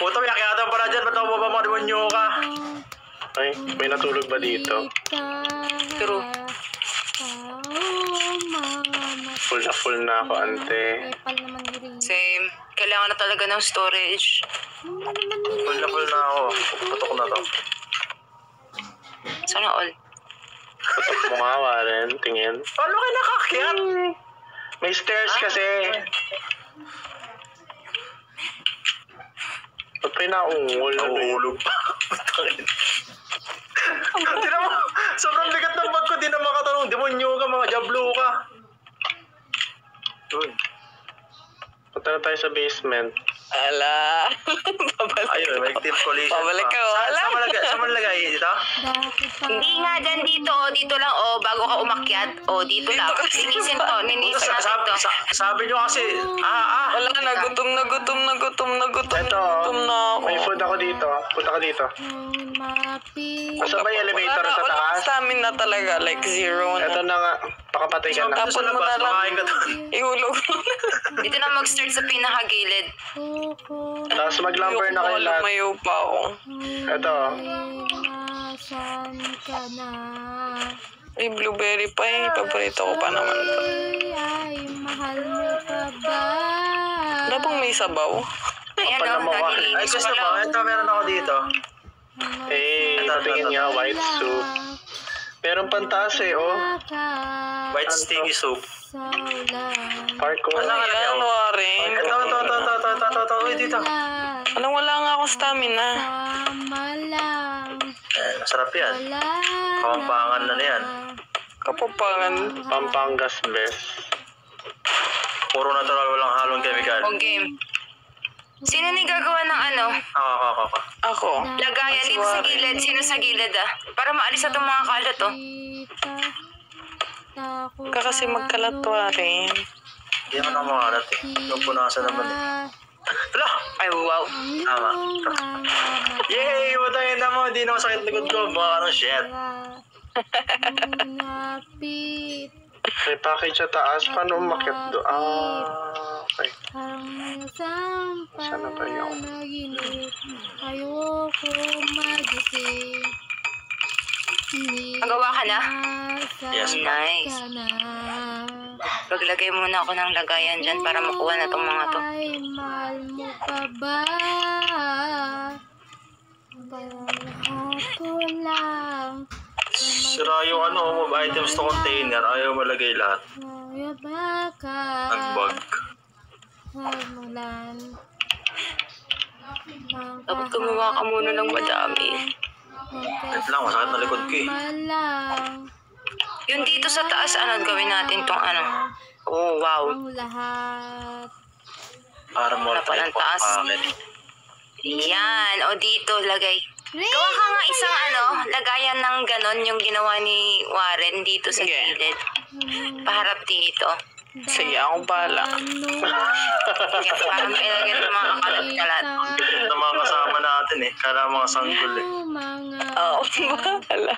Puta, may akyatan pala dyan. Ba't ako ba mga demonyo ka? Ay, may natulog ba dito? True. Full na ako, ante. Same. Kailangan na talaga ng storage. Full na ako. Putok na to. Sana all. Putok mo nga, Warren. Tingin. Paano kayo nakakyat? May stairs kasi. Ba't may naungol? Nauulog pa. Tinan mo, sobrang bigat ng bag ko. Di na makatanong. Demonyo ka, mga jablo ka. Yun. Punta na tayo sa basement. Ala. Babalik. Ayun, may tip collision Babalik pa. ka, wala. Saan malagay? Dito? Hindi nga dyan dito. Dito lang. Bago ka umakyat. Dito lang. Linisin to. Linisin natin to. Sabi nyo kasi, Wala na. Gutom na. Ito, may food ako dito. Punta ka dito. Asa ba yung elevator sa Wala taas? stamina talaga. Like zero na. Ito na nga. Pakapatay ka na. tapos sa labas, makain ka doon. Ihulog. Dito na mag-start sa pinakagilid. Tapos mag-lumber na kayo lahat. Lumayo pa ako. Ito. Nasaan ka na? Ay, blueberry pa eh. Paborito ko pa naman to. Ay, mahal mo pa ba? Wala bang may sabaw? Ay, Nalilinis gusto pa mo? lang. Ito, meron ako dito. Tingin nga, white soup. Meron pantaas oh. White sticky soup. Parkour. Wala ka na Ayan, daw. Warren. Ito. Uy, dito. Anong wala nga akong stamina? Masarap yan. Kamampangan na yan. Kapapangan. Pampangas best. Puro natural, walang halong chemical. O game. Sino ni gagawa ng ano? Ako. Ako. Lagayan Dito sa gilid. Sino sa gilid Para maalis na itong mga kalat Kasi magkalat Warren. Hindi ako na makalat eh. Nung punasan naman eh. Hala! Ay, wow. Tama. Yay! Matayin na mo. Hindi na masakit likod ko. Baka anong shit. May package sa taas. Paano umakyat doon? Okay. Sana ba yun? Ayoko magising. Magawa ka na? Yes, ma'am. Nice. Paglagay muna ako ng lagayan dyan para makuha na itong mga to. Ay, mahal mo pa ba? Lahat ko lang. Sira yung move items to container. Ayaw malagay lahat. Kaya baka Nagbug. Hamulan. Dapat gumawa ka muna ng madami. Wait lang, masakit na likod ko eh. Yung dito sa taas, gawin natin tong Oh, wow. Ang lahat. Para more Wala pa ng taas. Yan. O dito, lagay. Gawa ka nga isang lagayan ng ganon yung ginawa ni Warren dito sa gilid. Paharap dito. Sige, akong bahala. Yan, para mailagay ng mga kalat-kalat. Ito mga kasama natin eh. Kaya mga sanggol eh. Oo, bahala.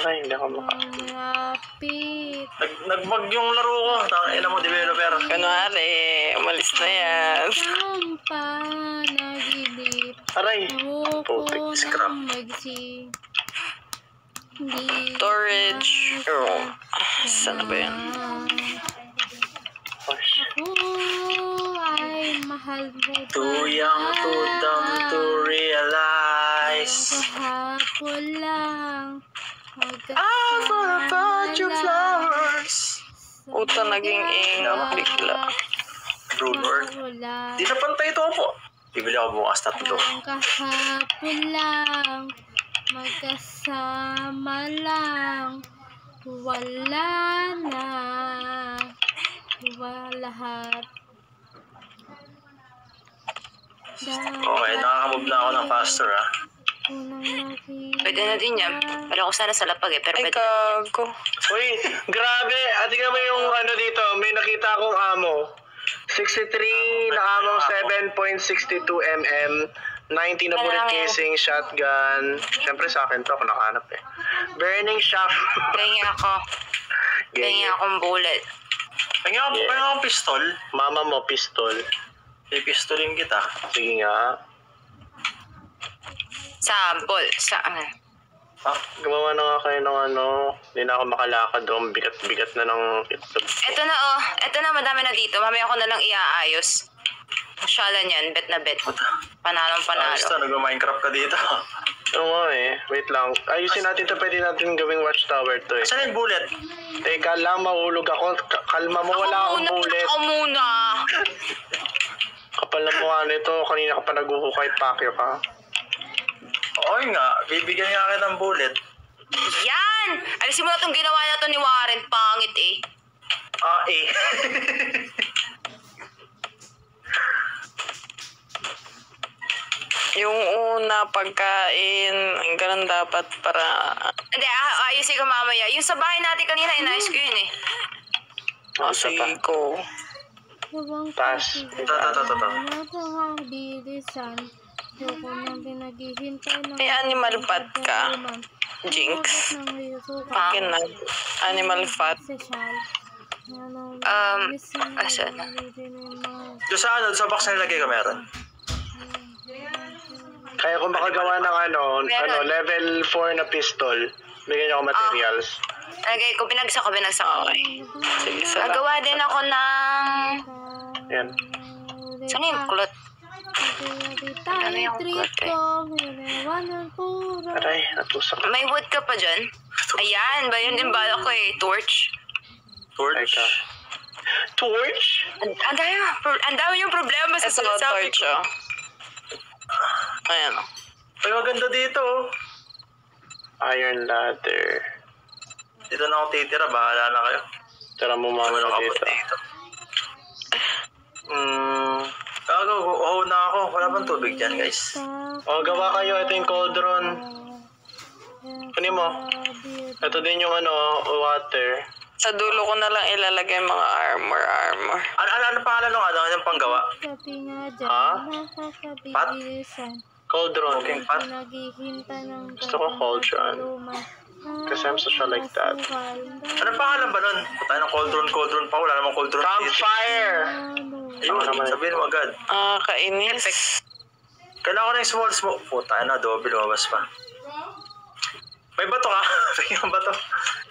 Aray, hindi ako maka... Malapit. Nagbug yung laro ko. Tangina mo, developer. Kunwari, umalis na yan. Ang panaginip. Aray! Ayoko Putik, scrap. nang magsing. Storage. Saan na ba yan? Oh, shit. Ako ay mahal mo ba? Too young, too dumb to realize. Kahapon lang. I thought about your flowers. Uta, naging ingap bigla. Brunord. Di na pantay ito po. Bibili ako bukas tatlo. Kahapon lang. Magkasama lang. Wala na. Lahat. Okay, nakakamove na ako ng faster Pwede na din yan. Wala ko sana sa lapag pero Ay, pwede. gago. Uy, grabe. Tingnan mo yung dito. May nakita akong ammo. 63 na ammo, 7.62 mm. 90 na bullet casing, shotgun. Siyempre sa akin to, ako nakahanap Burning shaft. Ganyan ako. Ganyan akong bullet. Pagyan akong pistol. Mama mo, pistol. Pipistolin kita. Sige nga. Sample. Saan? Ah, Gumawa na nga kayo ng ano. Hindi na ako makalakad doon. Bigat-bigat na ng itlog. Eto na oh. Eto na, madami na dito. Mamaya ko na lang iaayos. Masyalan yan. Bet na bet. Panalong panalo. ayos to. Nag-Minecraft ka dito. Oo nga eh. Wait lang. Ayusin natin to. Pwede natin gawing watchtower to eh. Saan yung bullet? Teka lang, mahulog ako. Kalma mo, wala akong bullet. Ako muna. Kapal na mukha nito. Kanina ka pa naghuhukay, pakyo ka. Oo nga. Bibigyan nga kita ng bullet. Yan! Alisin mo na itong ginawa na to ni Warren. Pangit eh. Ah, eh. Yung una, pagkain, ganun dapat para... Hindi, ayusin ko mamaya. Yung sa bahay natin kanina, inayos ko yun eh. Isa pa. Sige ko. Taas. Ito. Bilisan. Yoko nang pinaghihintay ng May animal fat ka, Jinx. Akin na. Animal fat. Asan na? Doon sa ano, sa box na nilagay ko meron. Kaya kung makagawa ng Meron. level 4 na pistol, bigyan niyo ako materials. Lagay ko, binagsak ko. Okay. Sige, salamat. Nagawa din ako ng... Yan. Saan yung kulot? Ano yung treat kote? ko, hinawan puro. Aray, natusak. May wood ka pa dyan? Ayan, ba yun din bala ko eh. Torch. Torch. Teka. Torch? Ang dami yung problema sa Ito, sinasabi torch, ko. oh. Ayan, oh. Ay, maganda dito. Oh. Iron ladder. Dito na ako titira. Bahala na kayo. Tara mo mama Ano na nakabot dito. dito? Gago, na ako. Wala bang tubig dyan, guys? Oh, gawa kayo. Ito yung cauldron. Kunin mo. Ito din yung water. Sa dulo ko na lang ilalagay mga armor. Ano pangalan ng ano? Anong panggawa? Sabi nga dyan, Ha? nakakabilisan. Cauldron. Okay, pat. Pinaghihintay ng Gusto ko cauldron. Kasi I'm social like that. Anong pangalan ba nun? Puta ng cauldron pa. Wala namang cauldron dito. Campfire! Ayun, Ako naman. sabihin mo agad. Kainis. Kailangan ko na yung small. Puta na, double lumabas pa. May bato ka? May bato.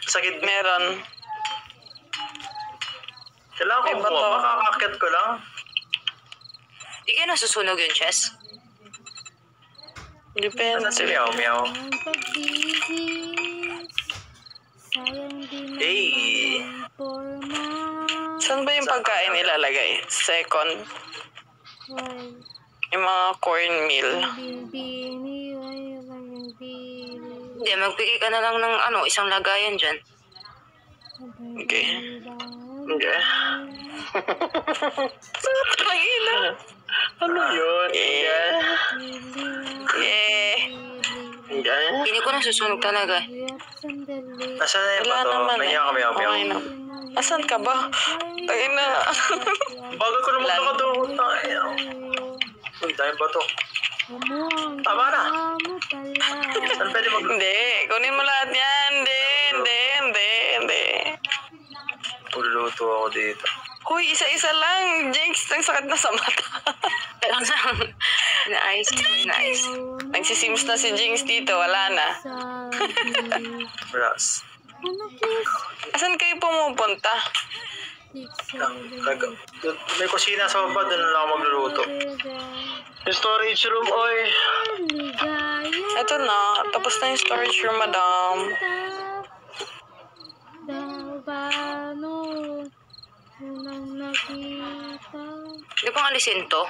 Sakit. Meron. Kailangan ko May bato. buwa. Makakakit ko lang. Di kayo nasusunog yung chest? Depende. Ano si Meow? Ang pagbihis, sayang din Hey. ang forma. Saan ba yung pagkain ilalagay? Second, Why, yung mga cornmeal. bini, why, yung bini. Hindi, magbigay ka na lang ng isang lagayan dyan. Okay. Okay. Tangina. Ano yun? Yeah. Yeah. Okay. Hindi ko nasusunog talaga. Nasaan na yung Wala bato? naman May eh. ka Meow. Okay na. Asan ka ba? Tangina. Bagal ko naman nakadoon. Uy, dahil bato. Tama na. Saan pwede mag... Hindi. Kunin mo lahat yan. Hindi. Ululuto ako dito. Huy, isa-isa lang. Jinx, ang sakit na sa mata. Lang inaayos ko, inaayos. Nagsisims na si Jinx dito. Wala na. Ras. Asan kayo pumupunta? May kusina sa baba. Doon lang ako magluluto. Yung storage room, oy. Eto na. Tapos na yung storage room, madam. Hindi pang alisin to.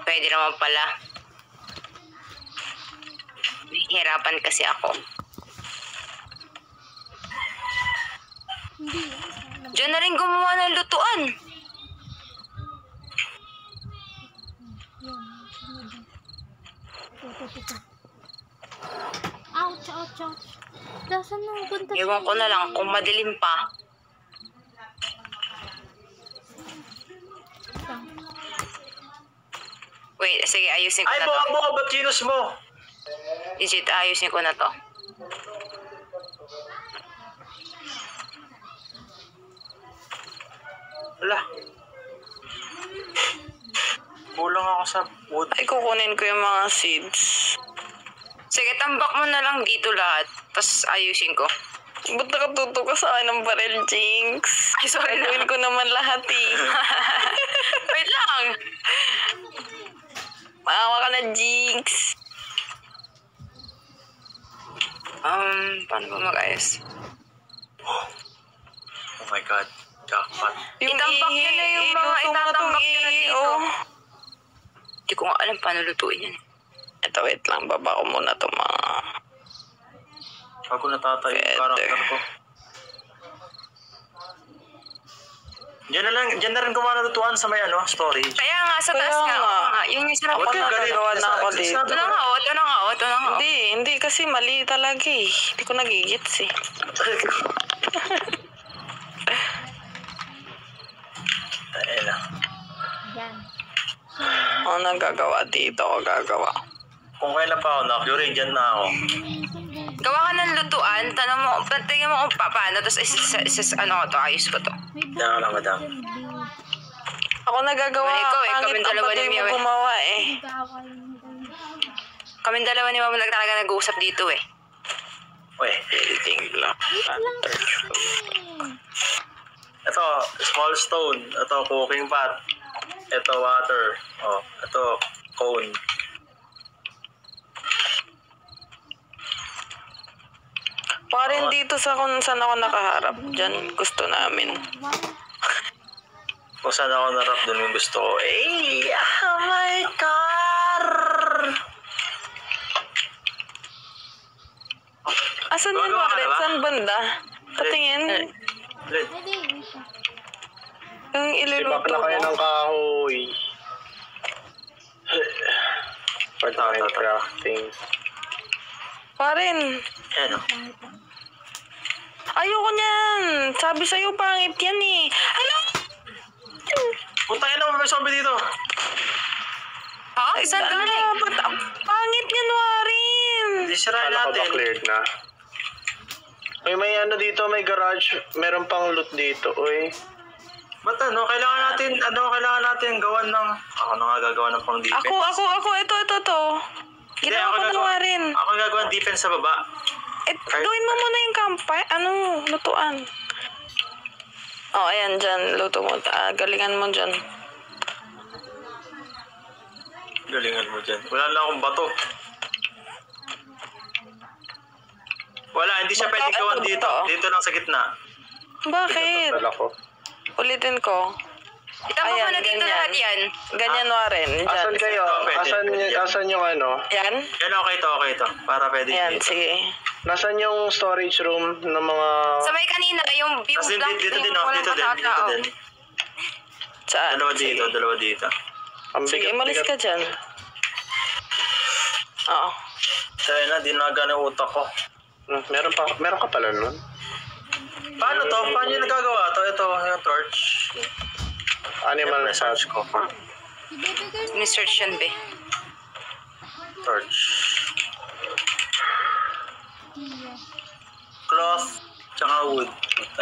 Pwede naman pala. Hirapan kasi ako. Diyan na rin gumawa ng lutuan. Ouch, ouch, ouch. Dasan na punta Iwan ko na lang kung madilim pa. Wait, sige, ayusin ko Ay, na to. buka, ba't ginos mo? Legit, ayusin ko na to. Wala. Kulang ako sa wood. Ay, kukunin ko yung mga seeds. Sige, tambak mo na lang dito lahat. Tapos ayusin ko. Ba't nakatuto ka sa akin ng baril, Jinx? Ay, sorry na. Gagawin ko naman lahat eh. Wait lang. Maawa ka na, Jinx. Paano ba mag-ayos? Oh my God. Jackpot. Itambak nyo na yung mga itatambak nyo na dito. Oh. Hindi ko nga alam paano lutuin yan. Ito, wait lang. Baba ko muna ito mga... Bago natatayo yung Pwede. karakter ko. Diyan na rin gumana lutuan sa may storage. Kaya nga, sa taas Kaya nga. nga. Oo nga, yun yung sarap. Huwag kang galit. Nagagawa na ako dito. Ito na nga, ito na nga, ito na nga. Hindi kasi mali talaga eh. Hindi ko nagigits eh. Ayun na. Yan. Ano nagagawa dito ako gagawa. Kung kailan pa ako na-cure, dyan na ako. Gawa ka ng lutuan, tanong mo, tingnan mo kung paano, tapos ayos ko to. May Yan lang, madam. Ako nagagawa. Ay, ikaw eh, Pangit kaming ang dalawa ni patuloy Mia, mo eh. gumawa eh. Kaming dalawa ni Mama talaga nag-uusap dito eh. Uy, Editing lang. ito, small stone. Ito, cooking pot. Ito, water. Oh, ito, cone. Parin dito sa kung saan ako nakaharap. Diyan gusto namin. Kung saan ako narap, dun yung gusto ko. Hey, oh my car! Asan yan, Gagawa ka Maren? na ba? Saan banda? Patingin. Red. Pwede. Yung Sibak iluluto na kayo mo. ng kahoy. For Tama, tama. crafting. Parin. Ayan o. Ayoko niyan. Sabi sa'yo, pangit yan eh. Hello? Putangin na, may zombie dito. Ha? Saan galing? Pangit yan, Warin. Hindi sirain Kala ko ba natin. cleared na? Uy, may dito, may garage. Meron pang loot dito, uy. Ba't kailangan natin gawan ng... Ako na nga gagawa ng pang defense. Ako. Ito. Hindi, Ginawa ko na, gagawa- Warin. Ako gagawa ng defense sa baba. Gawin mo muna yung kampay. Lutuan. Oh, ayan, dyan. Luto mo. Galingan mo dyan. Galingan mo dyan. Wala na akong bato. Wala, hindi siya pwedeng gawan Ito, dito. ito. Dito lang sa gitna. Bakit? Dala ko. Ulitin ko. Itambak mo na dito ganyan. lahat yan. Ganyan, Warin. Dyan. Asan kayo? Pwede. Asan yung Yan? Yan, okay to. Para pwede Ayan, dito. sige. Nasaan yung storage room ng mga... Sa may kanina, yung Tapos black dito din, yung walang dito katao. din. Saan? Dalawa dito. Ang Sige, bigat- umalis bigat. ka dyan. Oo. So, yun na, dinaga ng utak ko. Meron ka pala nun? Paano to? Paano yung nagagawa to? Ito, yung torch. Animal Research ko. Ni-search yan, be. Torch. Cloth. Tsaka wood.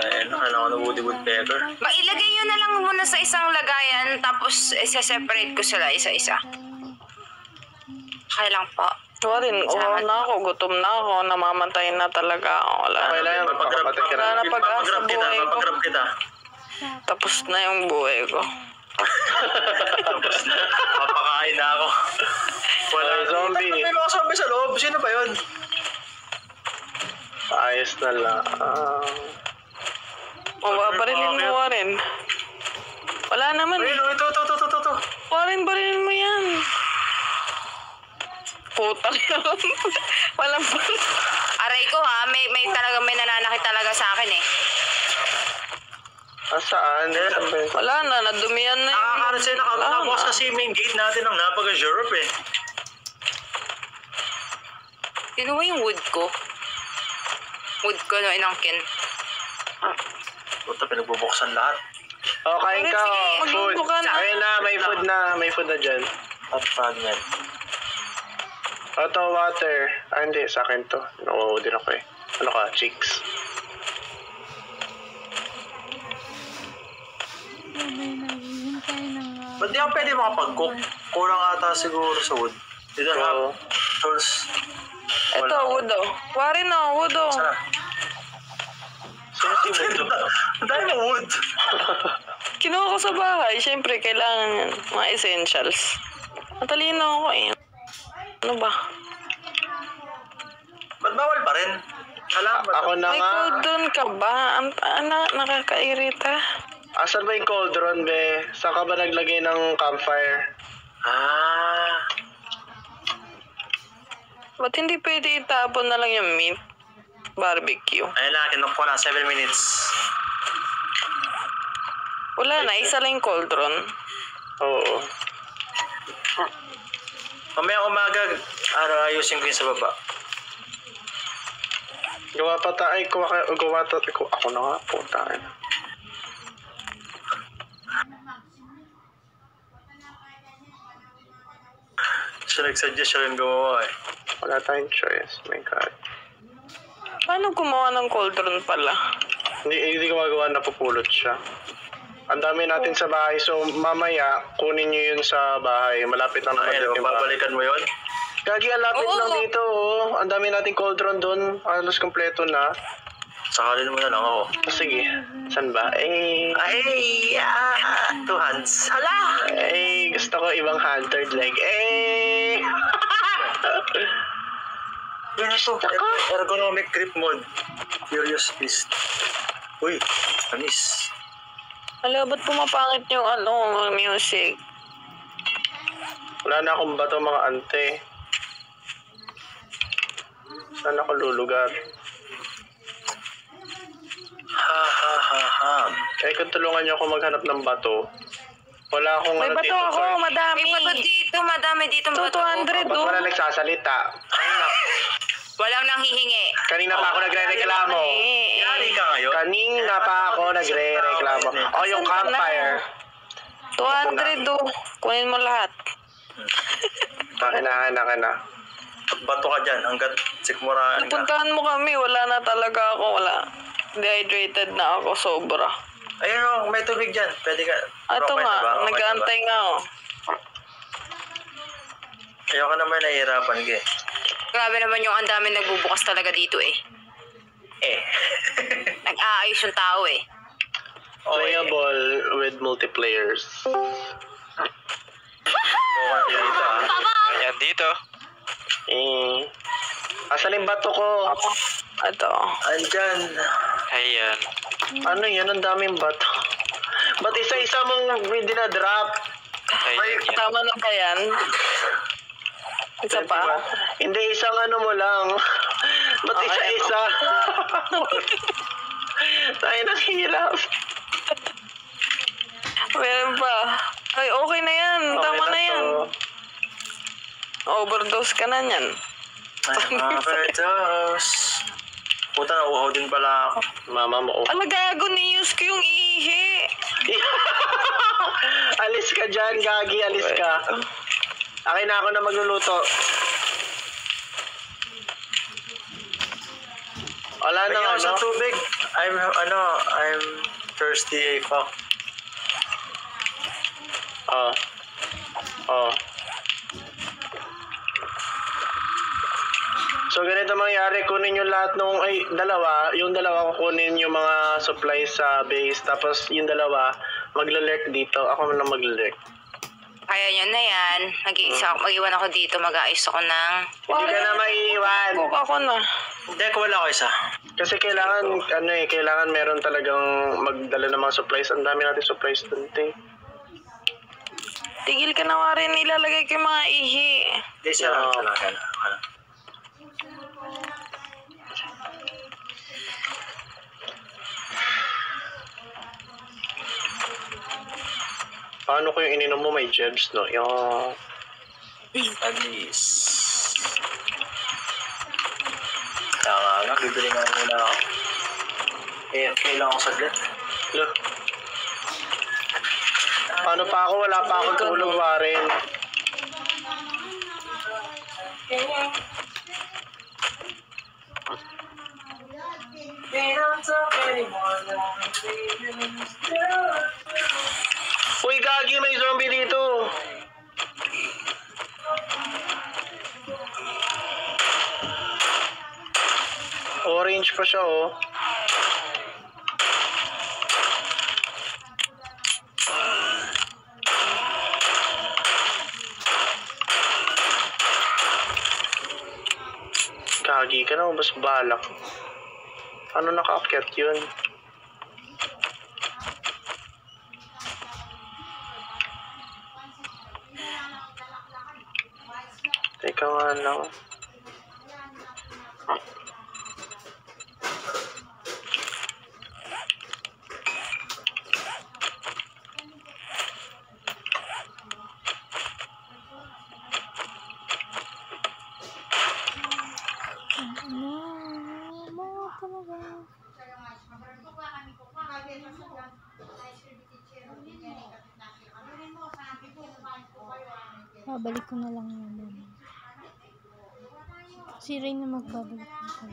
Ayan, kailangan ng woody woodpecker. Ilagay nyo na lang muna sa isang lagayan, tapos isa-separate ko sila isa-isa. Kaya lang po. Warin, uhaw na ako. Gutom na ako. Namamatay na talaga ako. Wala Okay na. lang yan, magpapatid ka Wala na. na pag-asa buhay ko. Papagrab kita. Tapos na yung buhay ko. Tapos na. Papakain na ako. Wala Ay, zombie. May mga zombie sa loob. Sino ba yun? Ayos na lang. Barilin mo, Warin. Wala naman eh. Ayun, ito. Warin, barilin mo yan. Putang yan. Walang Aray ko ha, may nananakit talaga sa akin eh. Saan? Wala na, nadumihan na yung... Nakakaroon sa'yo, nakabukas kasi yung main gate natin ng napaka-Europe eh. Kinuha yung wood ko. Wood ko no, inangkin. Puta, pinagbubuksan lahat. Oh, kain ka. Sige, Oh, food. magluto ka na. Ayun na, may food na. May food na dyan. At fragment. Ito, water. Hindi, sa akin to. Nakuha din ako eh. Ano ka, chicks? may naghihintay ng... Ba't di ako pwede makapag-cook? Kulang ata siguro sa wood. They don't have tools. Ito, wood oh. Wari na, wood oh. Sana. Sino si Wood? Ang dami ng wood. Kinuha ko sa bahay. Siyempre, kailangan yan. Mga essentials. Matalino ako eh. Ano ba? Ba't bawal pa rin? Alam ba? Ako na May nga. cauldron ka ba? Nakakairita. Asan ba yung cauldron, be? Saan ka ba naglagay ng campfire? Ah. Ba't hindi pwede itapon na lang yung meat? Barbecue. Ayun na, kinok ko na. 7 minutes. Wala na, isa lang yung cauldron. Oo. Mamaya umaga, ayusin ko yun sa baba. Gawa pa tayo. Ako na nga, puta. Siya nagsuggest siya rin gumawa eh. Wala tayong choice. My God. Paano gumawa ng cauldron pala? Hindi gumagawa, napupulot siya. Ang dami natin sa bahay. So, mamaya, kunin nyo yun sa bahay. Malapit lang naman Ayun, dito yung bahay. babalikan mo yun? Gagi, ang lapit Oo. lang dito. Oh. Ang dami nating cauldron doon. Halos kompleto na. Sakalin mo na lang ako. Sige. Saan ba? Ay, two hands. Hala! Gusto ko ibang huntered leg. Yun ito. Ergonomic grip mode. Furious Beast. Uy, anis. Hala, ba't pumapangit yung music? Wala na akong bato mga ante. Saan ako lulugar? Ha ha ha ha. Kung tulungan niyo ako maghanap ng bato. Wala akong May bato dito, ako, Kurt. madami. May bato dito, madami dito. 200 Ba't do. wala nagsasalita? Walang nanghihingi. Kanina pa ako nagre-reklamo. Yari ka ngayon? Kanina pa ako nagre-reklamo. Oh, yung campfire. 200 do. Kunin mo lahat. Akin na. Bato ka dyan hanggat sikmuraan ka. Puntahan mo kami, wala na talaga ako, wala. Dehydrated na ako, sobra. Ayun o, may tubig dyan. Pwede ka. Ito Okay nga, na ba? Okay nag-aantay na ba? nga ako. Ayoko naman nahihirapan ka eh. Grabe naman yung ang dami nagbubukas talaga dito eh. Nag-aayos yung tao eh. Playable with multiplayers. Okay dito ah. Ayan, dito. Asan yung bato ko? Ito. Andyan. Ayan. Ano yan? Ang daming bato. Ba't isa-isa mong dinadrop? May, Tama na ba yan? Isa pa? Hindi, isang ano mo lang. Ba't Okay, isa-isa? Tayo nang hirap. Meron pa. Ay, okay na yan. Tama na yan. Overdose ka na yan. overdose. Puta, nauuhaw din pala ako. Mama mo. Gago, ni-use ko yung ihi. Alis ka dyan, Gagi. Alis ka. Akin na ako na magluluto. Wala na Ayun, sa ano. tubig. I'm thirsty AFAC. Oh. So ganito mangyari, kunin yung lahat nung, yung dalawa kukunin yung mga supplies sa base, tapos yung dalawa maglalurk dito, ako na maglalurk. Kaya nyo na yan. Mag-iwan ako dito, mag-aayos ako ng... Hindi ka na maiiwan. Cook ako na. Hindi, wala ko isa. Kasi kailangan meron talagang magdala ng mga supplies. Ang dami natin supplies dun, te. Tigil ka na nga rin, ilalagay ko yung mga ihi. Hindi, siya lang. Paano ko yung ininom mo? May jebs, no? Yung... At least. Kaya nga, bibili nga muna ako. AFK lang ako saglit. Look. Paano pa ako? Wala pa akong tulog pa rin. They don't talk anymore. Uy, gagi, may zombie dito. Orange pa siya, oh. Gagi ka na, mas balak. Ano nakaakyat yun? Teka nga lang. Babalik ko na lang yun. Si Rain na magbabalik ko.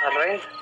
Alright.